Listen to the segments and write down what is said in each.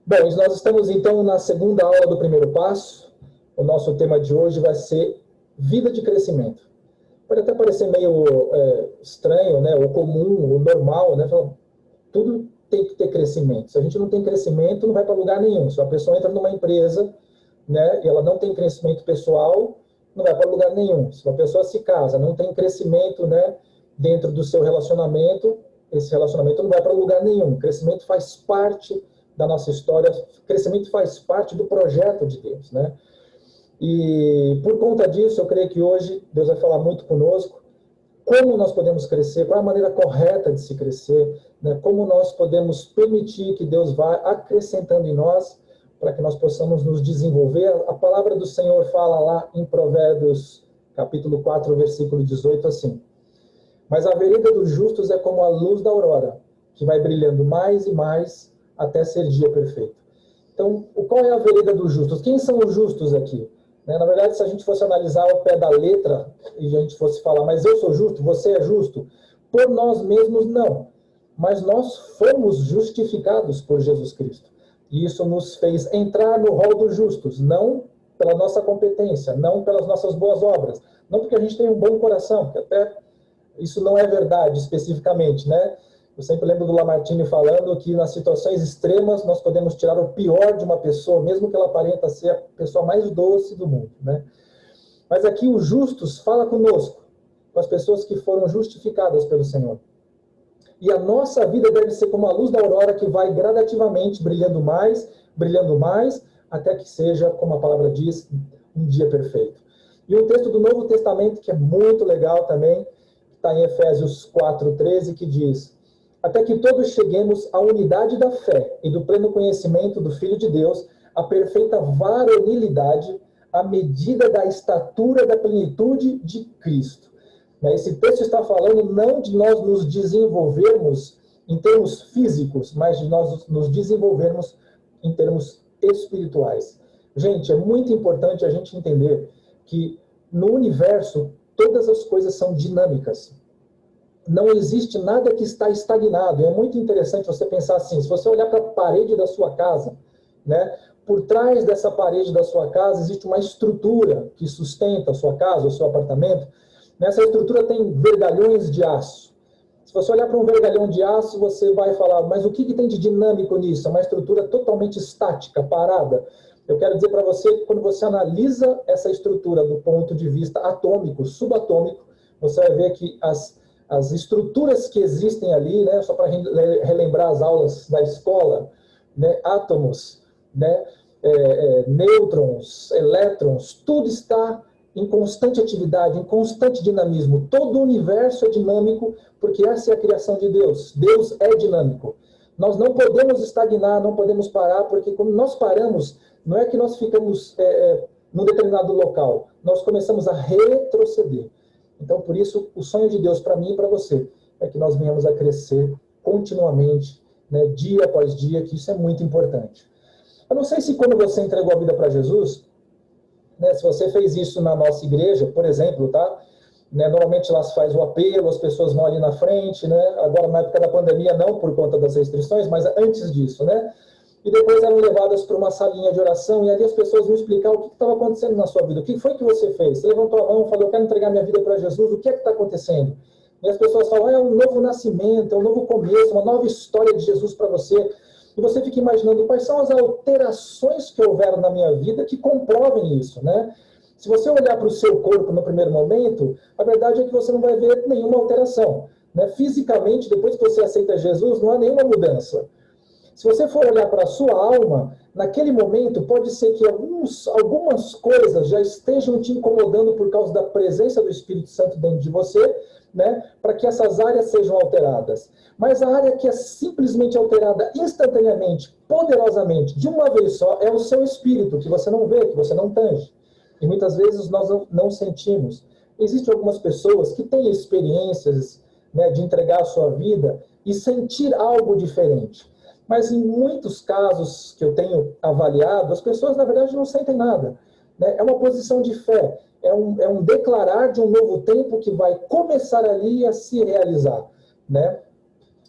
Bom, nós estamos então na segunda aula do primeiro passo. O nosso tema de hoje vai ser vida de crescimento. Pode até parecer meio estranho, né? O comum, o normal, né? Tudo tem que ter crescimento. Se a gente não tem crescimento, não vai para lugar nenhum. Se a pessoa entra numa empresa, né, e ela não tem crescimento pessoal, não vai para lugar nenhum. Se uma pessoa se casa, não tem crescimento, né, dentro do seu relacionamento, esse relacionamento não vai para lugar nenhum. Crescimento faz parte da nossa história, crescimento faz parte do projeto de Deus, né? E por conta disso, eu creio que hoje Deus vai falar muito conosco, como nós podemos crescer, qual é a maneira correta de se crescer, né? Como nós podemos permitir que Deus vá acrescentando em nós, para que nós possamos nos desenvolver. A palavra do Senhor fala lá em Provérbios, capítulo 4, versículo 18, assim: mas a vereda dos justos é como a luz da aurora, que vai brilhando mais e mais até ser dia perfeito. Então, qual é a vereda dos justos? Quem são os justos aqui? Na verdade, se a gente fosse analisar ao pé da letra, e a gente fosse falar, mas eu sou justo, você é justo, por nós mesmos não. Mas nós fomos justificados por Jesus Cristo. E isso nos fez entrar no rol dos justos, não pela nossa competência, não pelas nossas boas obras, não porque a gente tem um bom coração, que até isso não é verdade especificamente, né? Eu sempre lembro do Lamartine falando que nas situações extremas nós podemos tirar o pior de uma pessoa, mesmo que ela aparenta ser a pessoa mais doce do mundo, né? Mas aqui os justos fala conosco, com as pessoas que foram justificadas pelo Senhor. E a nossa vida deve ser como a luz da aurora que vai gradativamente brilhando mais, até que seja, como a palavra diz, um dia perfeito. E um texto do Novo Testamento que é muito legal também, está em Efésios 4:13, que diz: até que todos cheguemos à unidade da fé e do pleno conhecimento do Filho de Deus, à perfeita varonilidade, à medida da estatura da plenitude de Cristo. Esse texto está falando não de nós nos desenvolvermos em termos físicos, mas de nós nos desenvolvermos em termos espirituais. Gente, é muito importante a gente entender que no universo todas as coisas são dinâmicas. Não existe nada que está estagnado. É muito interessante você pensar assim, se você olhar para a parede da sua casa, né, por trás dessa parede da sua casa existe uma estrutura que sustenta a sua casa, o seu apartamento. Nessa estrutura tem vergalhões de aço. Se você olhar para um vergalhão de aço, você vai falar, mas o que tem de dinâmico nisso? É uma estrutura totalmente estática, parada. Eu quero dizer para você que quando você analisa essa estrutura do ponto de vista atômico, subatômico, você vai ver que as estruturas que existem ali, né, só para relembrar as aulas da escola, né, átomos, né, nêutrons, elétrons, tudo está em constante atividade, em constante dinamismo. Todo o universo é dinâmico, porque essa é a criação de Deus. Deus é dinâmico. Nós não podemos estagnar, não podemos parar, porque quando nós paramos, não é que nós ficamos num determinado local, nós começamos a retroceder. Então, por isso, o sonho de Deus para mim e para você é que nós venhamos a crescer continuamente, né, dia após dia, que isso é muito importante. Eu não sei se quando você entregou a vida para Jesus, né, se você fez isso na nossa igreja, por exemplo, tá? Né, normalmente lá se faz o apelo, as pessoas vão ali na frente, né? Agora, na época da pandemia, não por conta das restrições, mas antes disso, né? E depois eram levadas para uma salinha de oração, e ali as pessoas vão explicar o que estava acontecendo na sua vida. O que foi que você fez? Você levantou a mão, falou, eu quero entregar minha vida para Jesus, o que é que está acontecendo? E as pessoas falam, é um novo nascimento, é um novo começo, uma nova história de Jesus para você. E você fica imaginando quais são as alterações que houveram na minha vida que comprovem isso, né? Se você olhar para o seu corpo no primeiro momento, a verdade é que você não vai ver nenhuma alteração, né? Fisicamente, depois que você aceita Jesus, não há nenhuma mudança. Se você for olhar para a sua alma, naquele momento pode ser que algumas coisas já estejam te incomodando por causa da presença do Espírito Santo dentro de você, né, para que essas áreas sejam alteradas. Mas a área que é simplesmente alterada instantaneamente, poderosamente, de uma vez só, é o seu espírito, que você não vê, que você não tange. E muitas vezes nós não sentimos. Existem algumas pessoas que têm experiências, né, de entregar a sua vida e sentir algo diferente. Mas em muitos casos que eu tenho avaliado, as pessoas, na verdade, não sentem nada, né? É uma posição de fé, é um declarar de um novo tempo que vai começar ali a se realizar, né?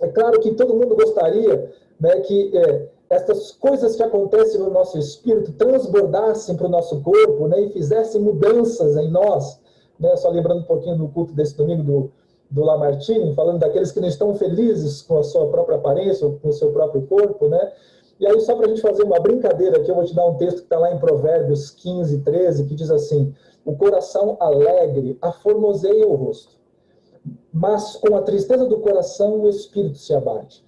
É claro que todo mundo gostaria, né, que essas coisas que acontecem no nosso espírito transbordassem para o nosso corpo, né, e fizessem mudanças em nós, né, só lembrando um pouquinho do culto desse domingo do Lamartine, falando daqueles que não estão felizes com a sua própria aparência, ou com o seu próprio corpo, né? E aí, só para a gente fazer uma brincadeira aqui, eu vou te dar um texto que está lá em Provérbios 15, 13, que diz assim: o coração alegre aformoseia o rosto, mas com a tristeza do coração o espírito se abate.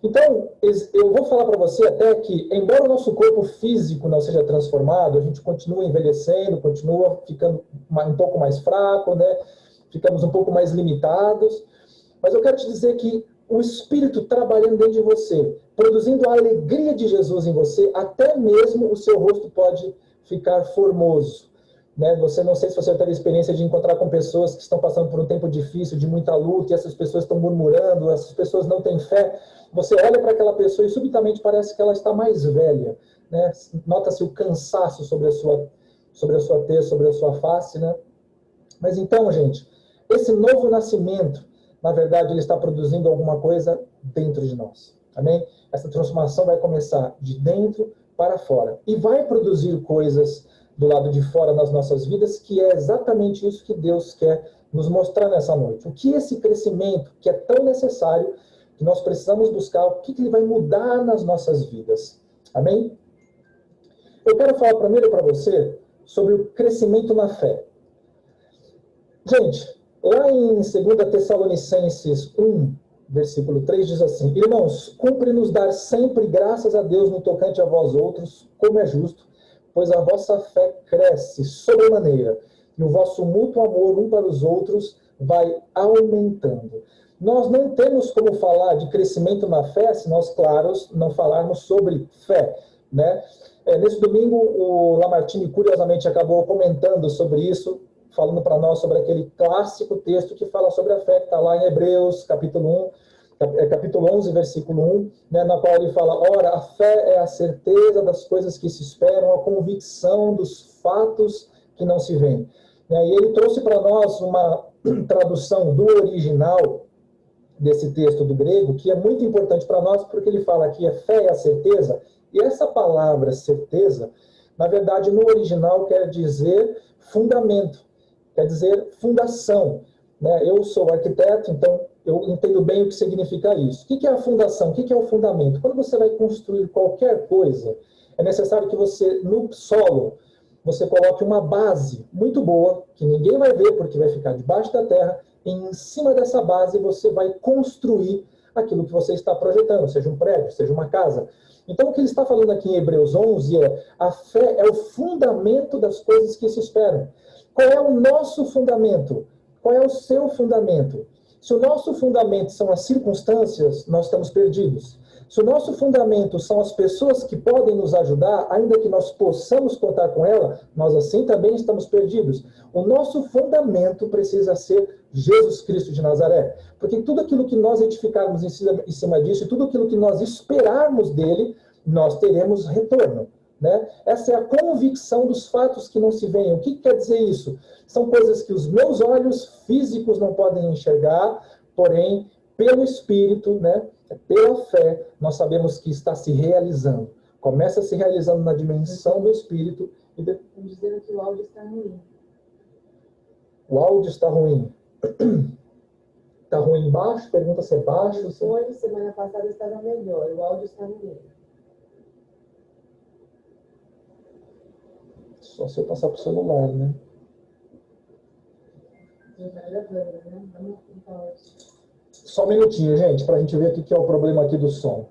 Então, eu vou falar para você até que, embora o nosso corpo físico não seja transformado, a gente continua envelhecendo, continua ficando um pouco mais fraco, né? Ficamos um pouco mais limitados, mas eu quero te dizer que o Espírito trabalhando dentro de você, produzindo a alegria de Jesus em você, até mesmo o seu rosto pode ficar formoso. Né? Você não sei se você teve a experiência de encontrar com pessoas que estão passando por um tempo difícil, de muita luta, e essas pessoas estão murmurando, essas pessoas não têm fé. Você olha para aquela pessoa e subitamente parece que ela está mais velha. Né? Nota-se o cansaço sobre a sua testa, sobre a sua face. Né? Mas então, gente, esse novo nascimento, na verdade, ele está produzindo alguma coisa dentro de nós. Amém? Essa transformação vai começar de dentro para fora. E vai produzir coisas do lado de fora nas nossas vidas, que é exatamente isso que Deus quer nos mostrar nessa noite. O que esse crescimento, que é tão necessário, que nós precisamos buscar, o que ele vai mudar nas nossas vidas. Amém? Eu quero falar primeiro para você sobre o crescimento na fé. Gente, lá em 2 Tessalonicenses 1, versículo 3, diz assim: irmãos, cumpre-nos dar sempre graças a Deus no tocante a vós outros, como é justo, pois a vossa fé cresce sobremaneira, e o vosso mútuo amor um para os outros vai aumentando. Nós não temos como falar de crescimento na fé se nós, claros, não falarmos sobre fé, né? Nesse domingo, o Lamartine, curiosamente, acabou comentando sobre isso, falando para nós sobre aquele clássico texto que fala sobre a fé, que está lá em Hebreus, capítulo 11, versículo 1, né, na qual ele fala: ora, a fé é a certeza das coisas que se esperam, a convicção dos fatos que não se veem. E ele trouxe para nós uma tradução do original desse texto do grego, que é muito importante para nós, porque ele fala que a fé é a certeza, e essa palavra certeza, na verdade, no original quer dizer fundamento, quer dizer fundação. Né? Eu sou arquiteto, então eu entendo bem o que significa isso. O que é a fundação? O que é o fundamento? Quando você vai construir qualquer coisa, é necessário que você, no solo, você coloque uma base muito boa, que ninguém vai ver porque vai ficar debaixo da terra, e em cima dessa base você vai construir aquilo que você está projetando, seja um prédio, seja uma casa. Então, o que ele está falando aqui em Hebreus 11 é: a fé é o fundamento das coisas que se esperam. Qual é o nosso fundamento? Qual é o seu fundamento? Se o nosso fundamento são as circunstâncias, nós estamos perdidos. Se o nosso fundamento são as pessoas que podem nos ajudar, ainda que nós possamos contar com ela, nós assim também estamos perdidos. O nosso fundamento precisa ser Jesus Cristo de Nazaré. Porque tudo aquilo que nós edificarmos em cima disso, e tudo aquilo que nós esperarmos dele, nós teremos retorno. Né? Essa é a convicção dos fatos que não se veem. O que quer dizer isso? São coisas que os meus olhos físicos não podem enxergar, porém, pelo Espírito, né, pela fé, nós sabemos que está se realizando. Começa se realizando na dimensão do Espírito. E dizendo que o áudio está ruim. O áudio está ruim. Está ruim baixo? Pergunta se é baixo. Foi, semana passada estava melhor. O áudio está ruim. Só se eu passar para o celular, né? Só um minutinho, gente, para a gente ver o que é o problema aqui do som.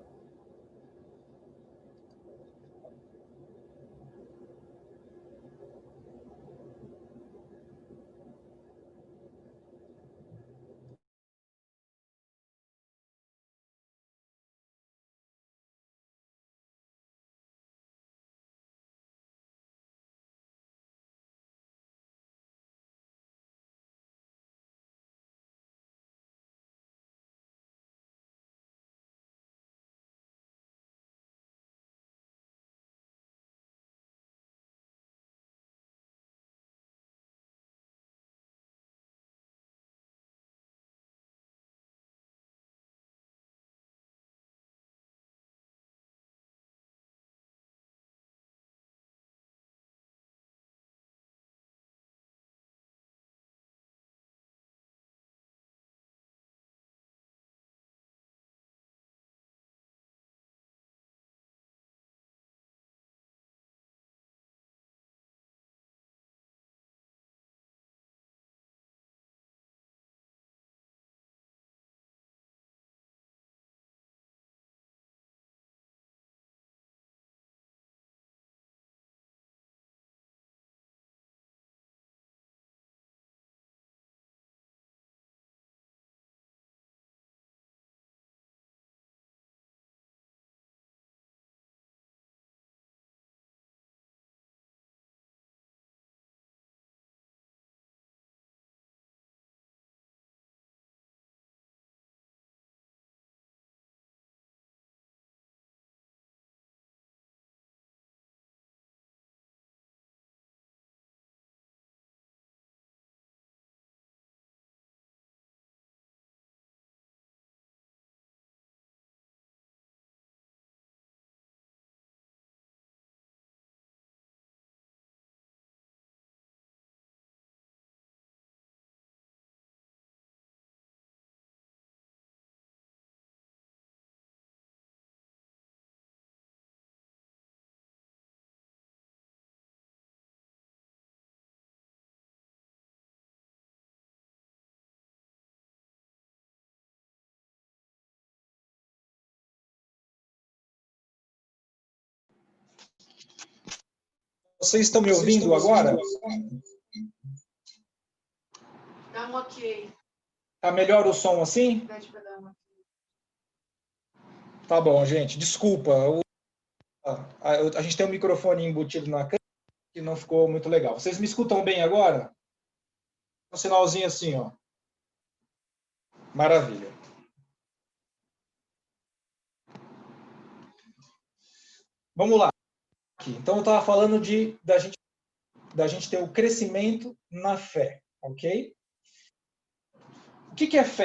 Vocês estão me ouvindo agora? Dá um ok. Tá melhor o som assim? Pede pra dar um ok. Tá bom, gente. Desculpa. A gente tem um microfone embutido na câmera que não ficou muito legal. Vocês me escutam bem agora? Um sinalzinho assim, ó. Maravilha. Vamos lá. Então, eu estava falando da gente ter o crescimento na fé, ok? O que é fé?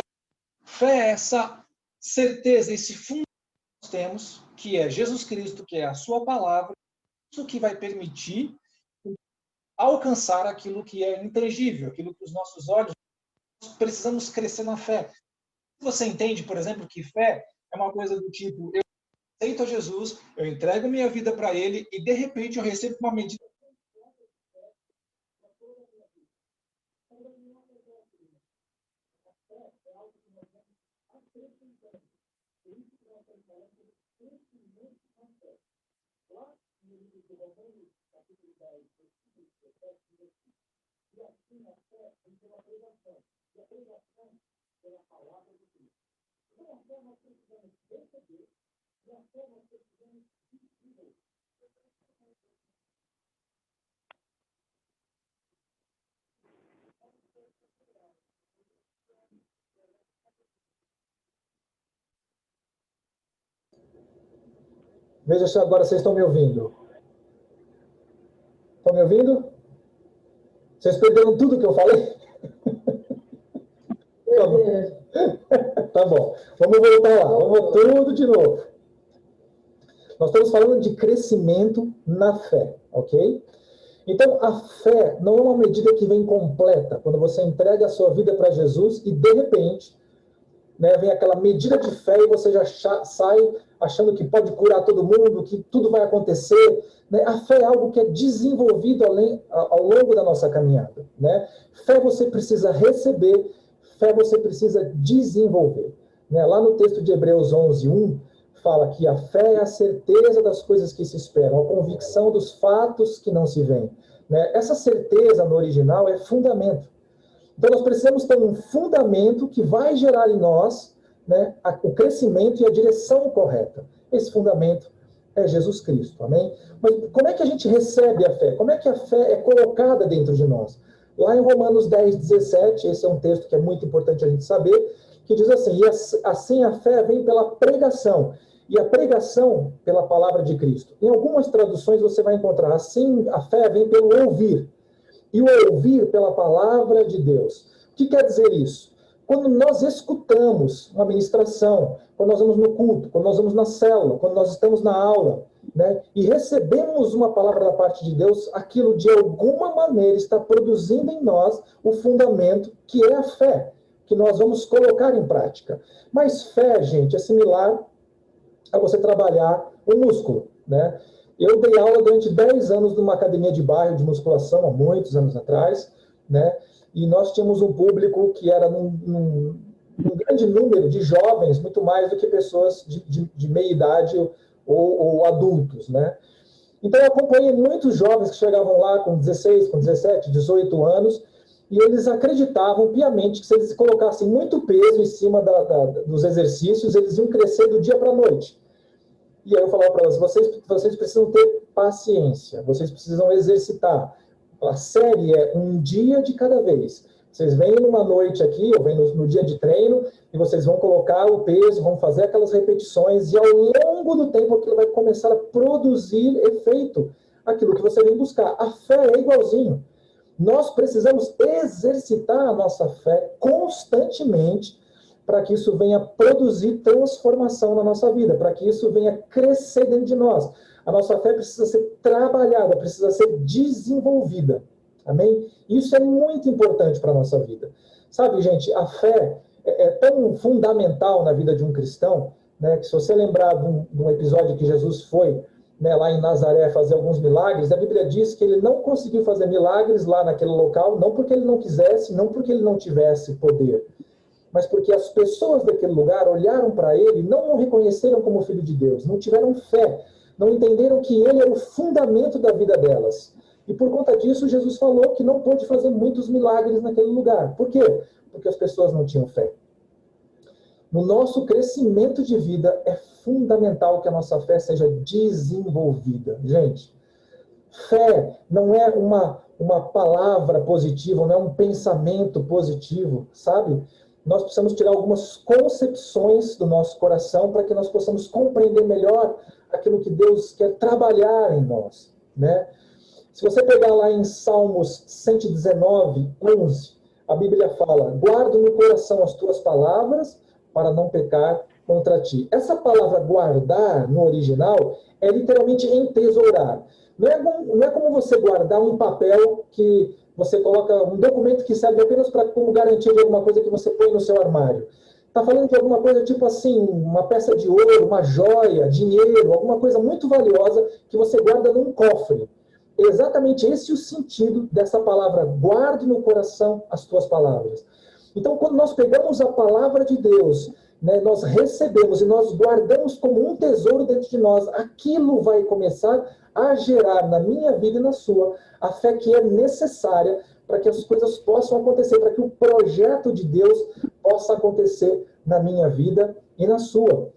Fé é essa certeza, esse fundo que nós temos, que é Jesus Cristo, que é a sua palavra, isso que vai permitir alcançar aquilo que é intangível, aquilo que os nossos olhos precisamos crescer na fé. Você entende, por exemplo, que fé é uma coisa do tipo, eu aceito a Jesus, eu entrego minha vida para ele e, de repente, eu recebo uma medida. Veja se agora vocês estão me ouvindo. Estão me ouvindo? Vocês perderam tudo que eu falei? Tá bom. Vamos voltar lá. Vamos tudo de novo. Nós estamos falando de crescimento na fé, ok? Então, a fé não é uma medida que vem completa. Quando você entrega a sua vida para Jesus e, de repente, né, vem aquela medida de fé e você já sai achando que pode curar todo mundo, que tudo vai acontecer. Né? A fé é algo que é desenvolvido ao longo da nossa caminhada. Né? Fé você precisa receber, fé você precisa desenvolver. Né? Lá no texto de Hebreus 11:1, fala que a fé é a certeza das coisas que se esperam, a convicção dos fatos que não se veem. Né? Essa certeza, no original, é fundamento. Então, nós precisamos ter um fundamento que vai gerar em nós, né, o crescimento e a direção correta. Esse fundamento é Jesus Cristo, amém? Mas como é que a gente recebe a fé? Como é que a fé é colocada dentro de nós? Lá em Romanos 10:17, esse é um texto que é muito importante a gente saber, que diz assim, e assim a fé vem pela pregação, e a pregação pela palavra de Cristo. Em algumas traduções você vai encontrar, assim a fé vem pelo ouvir, e o ouvir pela palavra de Deus. O que quer dizer isso? Quando nós escutamos uma ministração, quando nós vamos no culto, quando nós vamos na célula, quando nós estamos na aula, né, e recebemos uma palavra da parte de Deus, aquilo de alguma maneira está produzindo em nós o fundamento que é a fé, que nós vamos colocar em prática. Mas fé, gente, é similar a você trabalhar o músculo, né? Eu dei aula durante 10 anos numa academia de bairro de musculação, há muitos anos atrás, né? E nós tínhamos um público que era num grande número de jovens, muito mais do que pessoas de meia idade ou adultos, né? Então, eu acompanhei muitos jovens que chegavam lá com 16, com 17, 18 anos, e eles acreditavam piamente que se eles colocassem muito peso em cima dos exercícios, eles iam crescer do dia para a noite. E aí eu falava para elas, vocês precisam ter paciência, vocês precisam exercitar. A série é um dia de cada vez. Vocês vêm numa noite aqui, ou vêm no dia de treino, e vocês vão colocar o peso, vão fazer aquelas repetições, e ao longo do tempo aquilo vai começar a produzir efeito, aquilo que você vem buscar. A fé é igualzinho. Nós precisamos exercitar a nossa fé constantemente para que isso venha produzir transformação na nossa vida, para que isso venha crescer dentro de nós. A nossa fé precisa ser trabalhada, precisa ser desenvolvida. Amém? Isso é muito importante para a nossa vida. Sabe, gente, a fé é tão fundamental na vida de um cristão, né, que se você lembrar de um episódio que Jesus foi, né, lá em Nazaré fazer alguns milagres, a Bíblia diz que ele não conseguiu fazer milagres lá naquele local, não porque ele não quisesse, não porque ele não tivesse poder, mas porque as pessoas daquele lugar olharam para ele e não o reconheceram como filho de Deus, não tiveram fé, não entenderam que ele era o fundamento da vida delas. E por conta disso, Jesus falou que não pôde fazer muitos milagres naquele lugar. Por quê? Porque as pessoas não tinham fé. No nosso crescimento de vida, é fundamental que a nossa fé seja desenvolvida. Gente, fé não é uma palavra positiva, não é um pensamento positivo, sabe? Nós precisamos tirar algumas concepções do nosso coração para que nós possamos compreender melhor aquilo que Deus quer trabalhar em nós, né? Se você pegar lá em Salmos 119, 11, a Bíblia fala: guardo no coração as tuas palavras para não pecar contra ti. Essa palavra guardar, no original, é literalmente entesourar. Não é como você guardar um papel que você coloca, um documento que serve apenas para como garantia de alguma coisa que você põe no seu armário. Está falando de alguma coisa tipo assim, uma peça de ouro, uma joia, dinheiro, alguma coisa muito valiosa que você guarda num cofre. É exatamente esse o sentido dessa palavra: guarde no coração as tuas palavras. Então, quando nós pegamos a palavra de Deus, né, nós recebemos e nós guardamos como um tesouro dentro de nós, aquilo vai começar a gerar na minha vida e na sua a fé que é necessária para que as coisas possam acontecer, para que o projeto de Deus possa acontecer na minha vida e na sua.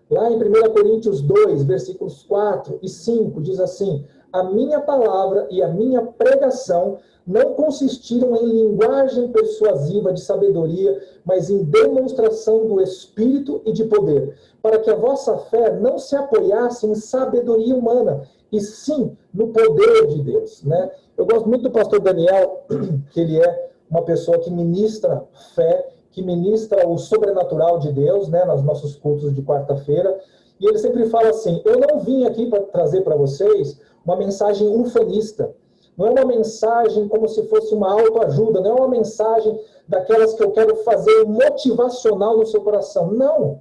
Lá em 1 Coríntios 2, versículos 4 e 5, diz assim: a minha palavra e a minha pregação não consistiram em linguagem persuasiva de sabedoria, mas em demonstração do Espírito e de poder, para que a vossa fé não se apoiasse em sabedoria humana, e sim no poder de Deus, né? Eu gosto muito do pastor Daniel, que ele é uma pessoa que ministra fé, que ministra o sobrenatural de Deus, né, nos nossos cultos de quarta-feira, e ele sempre fala assim: eu não vim aqui para trazer para vocês uma mensagem ufanista, não é uma mensagem como se fosse uma autoajuda, não é uma mensagem daquelas que eu quero fazer motivacional no seu coração, não.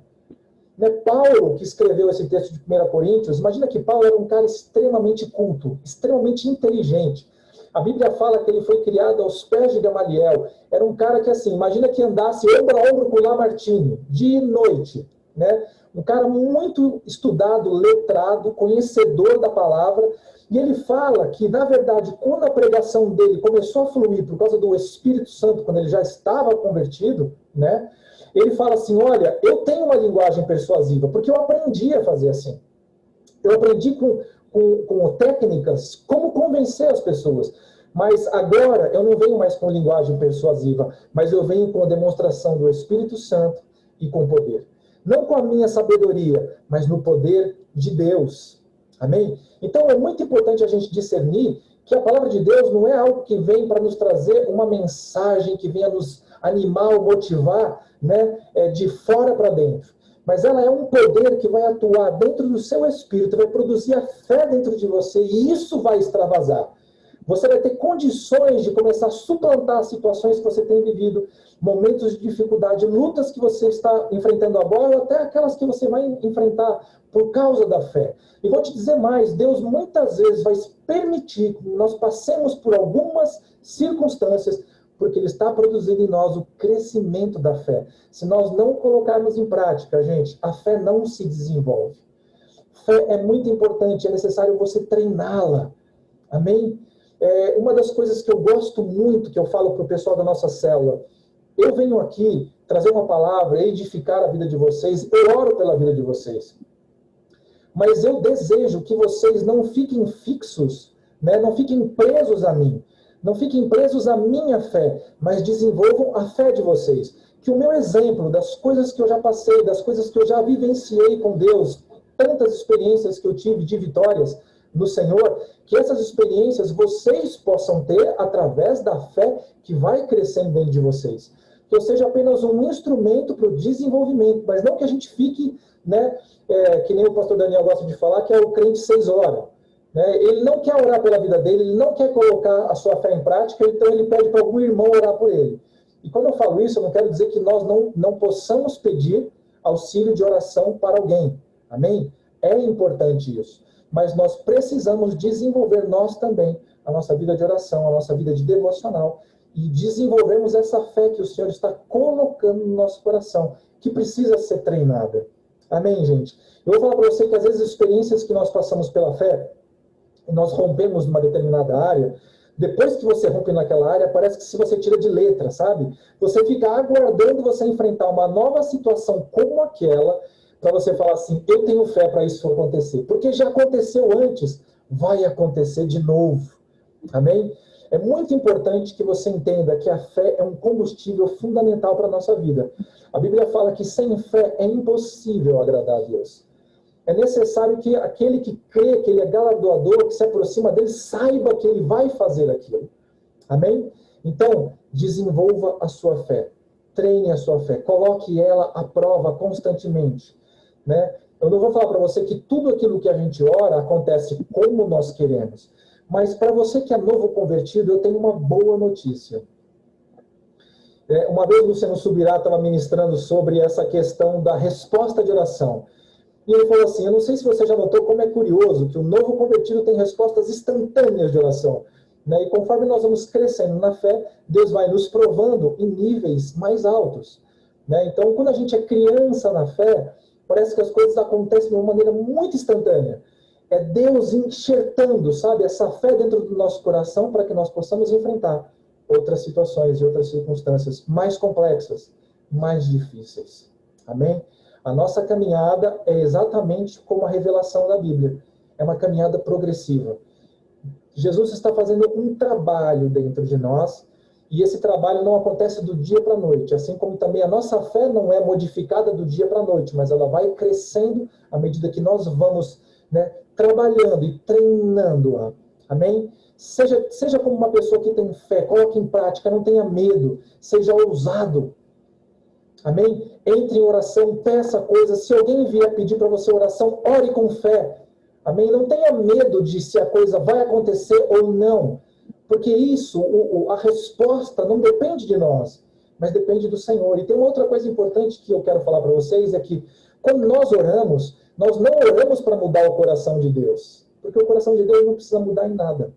Não é Paulo que escreveu esse texto de 1 Coríntios. Imagina que Paulo era um cara extremamente culto, extremamente inteligente. A Bíblia fala que ele foi criado aos pés de Gamaliel. Era um cara que, assim, imagina que andasse ombro a ombro com Lamartine, dia e noite, né? Um cara muito estudado, letrado, conhecedor da palavra. E ele fala que, na verdade, quando a pregação dele começou a fluir por causa do Espírito Santo, quando ele já estava convertido, né? Ele fala assim: olha, eu tenho uma linguagem persuasiva, porque eu aprendi a fazer assim. Eu aprendi com técnicas como convencer as pessoas. Mas agora eu não venho mais com linguagem persuasiva, mas eu venho com a demonstração do Espírito Santo e com poder. Não com a minha sabedoria, mas no poder de Deus. Amém? Então é muito importante a gente discernir que a palavra de Deus não é algo que vem para nos trazer uma mensagem que venha nos animar ou motivar, né, de fora para dentro. Mas ela é um poder que vai atuar dentro do seu espírito, vai produzir a fé dentro de você, e isso vai extravasar. Você vai ter condições de começar a suplantar situações que você tem vivido, momentos de dificuldade, lutas que você está enfrentando agora, ou até aquelas que você vai enfrentar por causa da fé. E vou te dizer mais: Deus muitas vezes vai permitir que nós passemos por algumas circunstâncias, porque Ele está produzindo em nós o crescimento da fé. Se nós não colocarmos em prática, gente, a fé não se desenvolve. Fé é muito importante, é necessário você treiná-la. Amém? Uma das coisas que eu gosto muito, que eu falo para o pessoal da nossa célula: eu venho aqui trazer uma palavra, edificar a vida de vocês, eu oro pela vida de vocês. Mas eu desejo que vocês não fiquem fixos, né? Não fiquem presos a mim. Não fiquem presos à minha fé, mas desenvolvam a fé de vocês. Que o meu exemplo das coisas que eu já passei, das coisas que eu já vivenciei com Deus, tantas experiências que eu tive de vitórias no Senhor, que essas experiências vocês possam ter através da fé que vai crescendo dentro de vocês. Que eu seja apenas um instrumento para o desenvolvimento, mas não que a gente fique, né, que nem o pastor Daniel gosta de falar, que é o crente 6 horas. Ele não quer orar pela vida dele, ele não quer colocar a sua fé em prática, então ele pede para algum irmão orar por ele. E quando eu falo isso, eu não quero dizer que nós não possamos pedir auxílio de oração para alguém. Amém? É importante isso. Mas nós precisamos desenvolver nós também a nossa vida de oração, a nossa vida de devocional, e desenvolvermos essa fé que o Senhor está colocando no nosso coração, que precisa ser treinada. Amém, gente? Eu vou falar para você que às vezes as experiências que nós passamos pela fé nós rompemos numa determinada área, depois que você rompe naquela área, parece que se você tira de letra, sabe? Você fica aguardando você enfrentar uma nova situação como aquela, para você falar assim, eu tenho fé para isso acontecer. Porque já aconteceu antes, vai acontecer de novo. Amém? É muito importante que você entenda que a fé é um combustível fundamental para a nossa vida. A Bíblia fala que sem fé é impossível agradar a Deus. É necessário que aquele que crê que ele é galardoador, que se aproxima dele, saiba que ele vai fazer aquilo. Amém? Então, desenvolva a sua fé. Treine a sua fé. Coloque ela à prova constantemente. Né? Eu não vou falar para você que tudo aquilo que a gente ora acontece como nós queremos. Mas para você que é novo convertido, eu tenho uma boa notícia. Uma vez o Luciano Subirá estava ministrando sobre essa questão da resposta de oração. E ele falou assim, eu não sei se você já notou como é curioso que o novo convertido tem respostas instantâneas de oração. Né? E conforme nós vamos crescendo na fé, Deus vai nos provando em níveis mais altos. Né? Então, quando a gente é criança na fé, parece que as coisas acontecem de uma maneira muito instantânea. É Deus enxertando, sabe, essa fé dentro do nosso coração para que nós possamos enfrentar outras situações e outras circunstâncias mais complexas, mais difíceis. Amém? A nossa caminhada é exatamente como a revelação da Bíblia. É uma caminhada progressiva. Jesus está fazendo um trabalho dentro de nós, e esse trabalho não acontece do dia para a noite, assim como também a nossa fé não é modificada do dia para a noite, mas ela vai crescendo à medida que nós vamos, né, trabalhando e treinando-a. Amém? Seja como uma pessoa que tem fé, coloque em prática, não tenha medo, seja ousado. Amém? Entre em oração, peça coisas. Se alguém vier pedir para você oração, ore com fé. Amém? Não tenha medo de se a coisa vai acontecer ou não. Porque isso, a resposta não depende de nós, mas depende do Senhor. E tem uma outra coisa importante que eu quero falar para vocês, é que quando nós oramos, nós não oramos para mudar o coração de Deus. Porque o coração de Deus não precisa mudar em nada.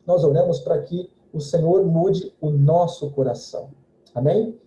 Nós oramos para que o Senhor mude o nosso coração. Amém?